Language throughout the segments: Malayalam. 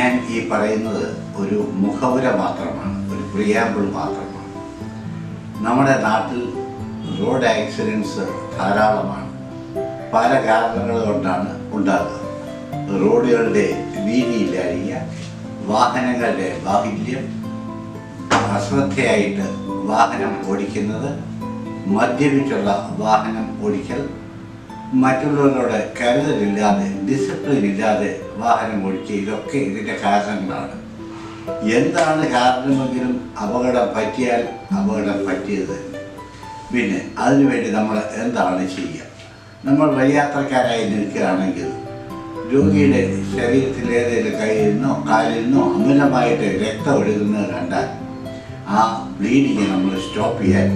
ഞാൻ ഈ പറയുന്നത് ഒരു മുഖവുര മാത്രമാണ്, ഒരു പ്രിയാമ്പിൾ മാത്രമാണ്. നമ്മുടെ നാട്ടിൽ റോഡ് ആക്സിഡൻസ് ധാരാളമാണ്. പല കാരണങ്ങൾ കൊണ്ടാണ് ഉണ്ടാകുന്നത്. റോഡുകളുടെ വീതിയില്ലായ്മ, വാഹനങ്ങളുടെ ബാഹുല്യം, അശ്രദ്ധയായിട്ട് വാഹനം ഓടിക്കുന്നത്, മദ്യപിച്ചുള്ള വാഹനം ഓടിക്കൽ, മറ്റുള്ളവരോട് കരുതലില്ലാതെ ഡിസിപ്ലിൻ ഇല്ലാതെ വാഹനം ഓടിക്കുക, ഇതൊക്കെ ഇതിൻ്റെ കാരണങ്ങളാണ്. എന്താണ് കാരണമെങ്കിലും അപകടം പറ്റിയാൽ അപകടം പറ്റിയത് തന്നെ. പിന്നെ അതിനുവേണ്ടി നമ്മൾ എന്താണ് ചെയ്യുക? നമ്മൾ വഴിയാത്രക്കാരായി നിൽക്കുകയാണെങ്കിൽ രോഗിയുടെ ശരീരത്തിൽ ഏതെങ്കിലും കയ്യിൽ നിന്നോ കാലിൽ നിന്നോ അമിതമായിട്ട് രക്തം ഒഴുകുന്നത് കണ്ടാൽ ആ ബ്ലീഡിങ് നമ്മൾ സ്റ്റോപ്പ് ചെയ്യാൻ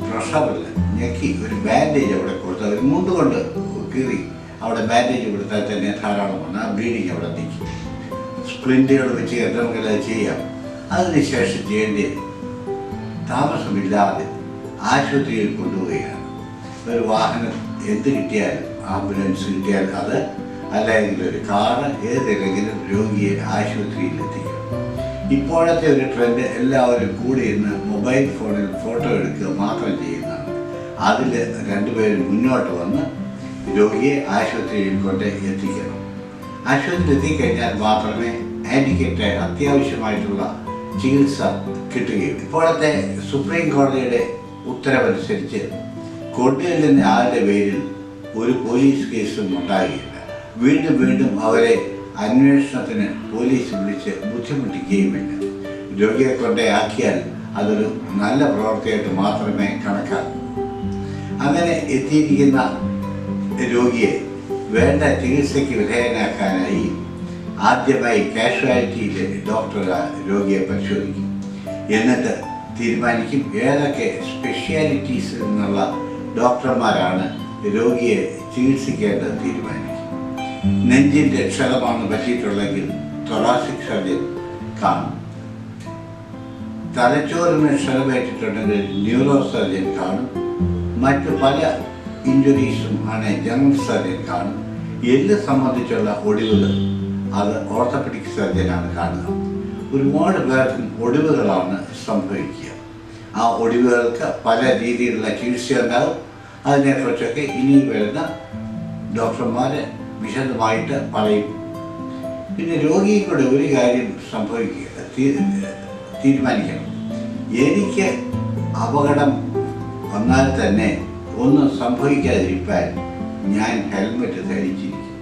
പ്രഷറിൽ ഞെക്കി ഒരു ബാൻഡേജ് അവിടെ കൊടുത്താൽ, ഒരു മുണ്ടുകൊണ്ട് കീറി അവിടെ ബാൻഡേജ് കൊടുത്താൽ തന്നെ ധാരാളമാണ്. ആ ബ്ലീഡിങ് അവിടെ നിൽക്കും. സ്പ്ലിൻറ്റുകൾ വെച്ച് നമുക്കത് ചെയ്യാം. അതിനുശേഷം ചെയ്യേണ്ടത് താമസമില്ലാതെ ആശുപത്രിയിൽ കൊണ്ടുപോവുകയാണ്. ഒരു വാഹനം എന്ത് കിട്ടിയാലും, ആംബുലൻസ് കിട്ടിയാൽ അത്, അല്ലെങ്കിൽ ഒരു കാറ്, ഏതെങ്കിലും രോഗിയെ ആശുപത്രിയിൽ എത്തിക്കും. ഇപ്പോഴത്തെ ഒരു ട്രെൻഡ് എല്ലാവരും കൂടി ഇന്ന് മൊബൈൽ ഫോണിൽ ഫോട്ടോ എടുക്കുക മാത്രം ചെയ്യുന്നതാണ്. അതിൽ രണ്ടുപേരും മുന്നോട്ട് വന്ന് രോഗിയെ ആശുപത്രിയിൽ കൊണ്ട് എത്തിക്കണം. ആശുപത്രിയിൽ എത്തിക്കഴിഞ്ഞാൽ മാത്രമേ ആൻറ്റിക്കേറ്റ് അത്യാവശ്യമായിട്ടുള്ള ചികിത്സ കിട്ടുകയും. ഇപ്പോഴത്തെ സുപ്രീം കോടതിയുടെ ഉത്തരവനുസരിച്ച് കൊണ്ടുചെല്ലുന്ന ആളുടെ പേരിൽ ഒരു പോലീസ് കേസും ഉണ്ടാകില്ല. വീണ്ടും വീണ്ടും അവരെ അന്വേഷണത്തിന് പോലീസ് വിളിച്ച് ബുദ്ധിമുട്ടിക്കുകയുമില്ല. രോഗിയെ കൊണ്ടേ ആക്കിയാൽ അതൊരു നല്ല പ്രവൃത്തിയായിട്ട് മാത്രമേ കണക്കാക്കൂ. അങ്ങനെ എത്തിയിരിക്കുന്ന രോഗിയെ വേണ്ട ചികിത്സയ്ക്ക് വിധേയനാക്കാനായി ആദ്യമായി കാഷ്വാലിറ്റിയിലെ ഡോക്ടർ രോഗിയെ പരിശോധിക്കും. എന്നിട്ട് തീരുമാനിക്കും ഏതൊക്കെ സ്പെഷ്യാലിറ്റീസിൽ നിന്നുള്ള ഡോക്ടർമാരാണ് രോഗിയെ ചികിത്സിക്കേണ്ടത് തീരുമാനിക്കും. നെഞ്ചിൻ്റെ ക്ഷതമാണ് പറ്റിയിട്ടുള്ളെങ്കിൽ തൊറാസിക് സർജൻ കാണും. തലച്ചോറിന് ക്ഷതമേറ്റിട്ടുണ്ടെങ്കിൽ ന്യൂറോ സർജൻ കാണും. മറ്റു പല ഇഞ്ചുറീസും ആണ് ജനറൽ സർജൻ കാണും. എല്ല് സംബന്ധിച്ചുള്ള ഒടിവുകൾ അത് ഓർത്തോപെഡിക് സർജനാണ് കാണുക. ഒരുപാട് പേർക്കും ഒടിവുകളാണ് സംഭവിക്കുക. ആ ഒടിവുകൾക്ക് പല രീതിയിലുള്ള ചികിത്സ ഉണ്ടാകും. അതിനെക്കുറിച്ചൊക്കെ ഇനി വരുന്ന ഡോക്ടർമാർ വിശദമായിട്ട് പറയും. പിന്നെ രോഗിയെ കൂടെ ഒരു കാര്യം തീരുമാനിക്കണം. എനിക്ക് അപകടം വന്നാൽ തന്നെ ഒന്നും സംഭവിക്കാതിരിക്കാൻ ഞാൻ ഹെൽമെറ്റ് ധരിച്ചിരിക്കും,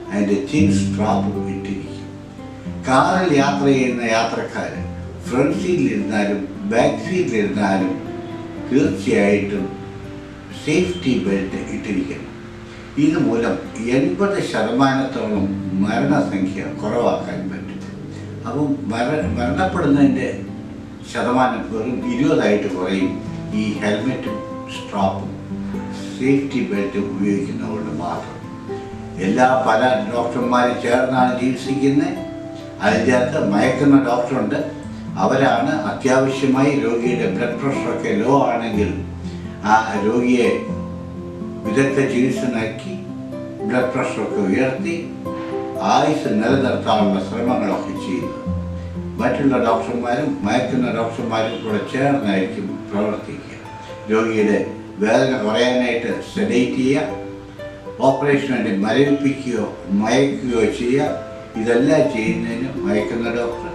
അതിൻ്റെ ചിൻ സ്ട്രാപ്പ് ഇട്ടിരിക്കും. കാറിൽ യാത്ര ചെയ്യുന്ന യാത്രക്കാർ ഫ്രണ്ട് സീറ്റിലിരുന്നാലും ബാക്ക് സീറ്റിലിരുന്നാലും തീർച്ചയായിട്ടും സേഫ്റ്റി ബെൽറ്റ് ഇട്ടിരിക്കണം. ഇതുമൂലം 80% മരണസംഖ്യ കുറവാക്കാൻ പറ്റും. അപ്പം മരണപ്പെടുന്നതിൻ്റെ ശതമാനം വെറും 20 കുറയും ഈ ഹെൽമെറ്റും സ്ട്രാപ്പും സേഫ്റ്റി ബെൽറ്റും ഉപയോഗിക്കുന്നതുകൊണ്ട് മാത്രം. പല ഡോക്ടർമാരും ചേർന്നാണ് ചികിത്സിക്കുന്നത്. അതിനകത്ത് മയക്കുന്ന ഡോക്ടറുണ്ട്. അവരാണ് അത്യാവശ്യമായി രോഗിയുടെ ബ്ലഡ് പ്രഷറൊക്കെ ലോ ആണെങ്കിൽ ആ രോഗിയെ വിദഗ്ധ ചികിത്സ നൽകി ബ്ലഡ് പ്രഷറൊക്കെ ഉയർത്തി ആയുസ് നിലനിർത്താനുള്ള ശ്രമങ്ങളൊക്കെ ചെയ്യുന്നത്. മറ്റുള്ള ഡോക്ടർമാരും മയക്കുന്ന ഡോക്ടർമാരും കൂടെ ചേർന്നായിരിക്കും പ്രവർത്തിക്കുക. രോഗിയുടെ വേദന കുറയാനായിട്ട് സെഡേറ്റ് ചെയ്യുക, ഓപ്പറേഷന് വേണ്ടി മരവിപ്പിക്കുകയോ മയക്കുകയോ ചെയ്യുക. ഇതെല്ലാം ചെയ്യുന്നതിന് മയക്കുന്ന doctor,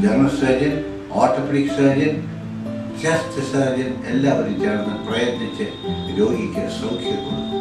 general surgeon, orthopaedic surgeon, chest surgeon എല്ലാവരും ചേർന്ന് പ്രയത്നിച്ച് രോഗിക്ക് സൗഖ്യം കൊടുക്കും.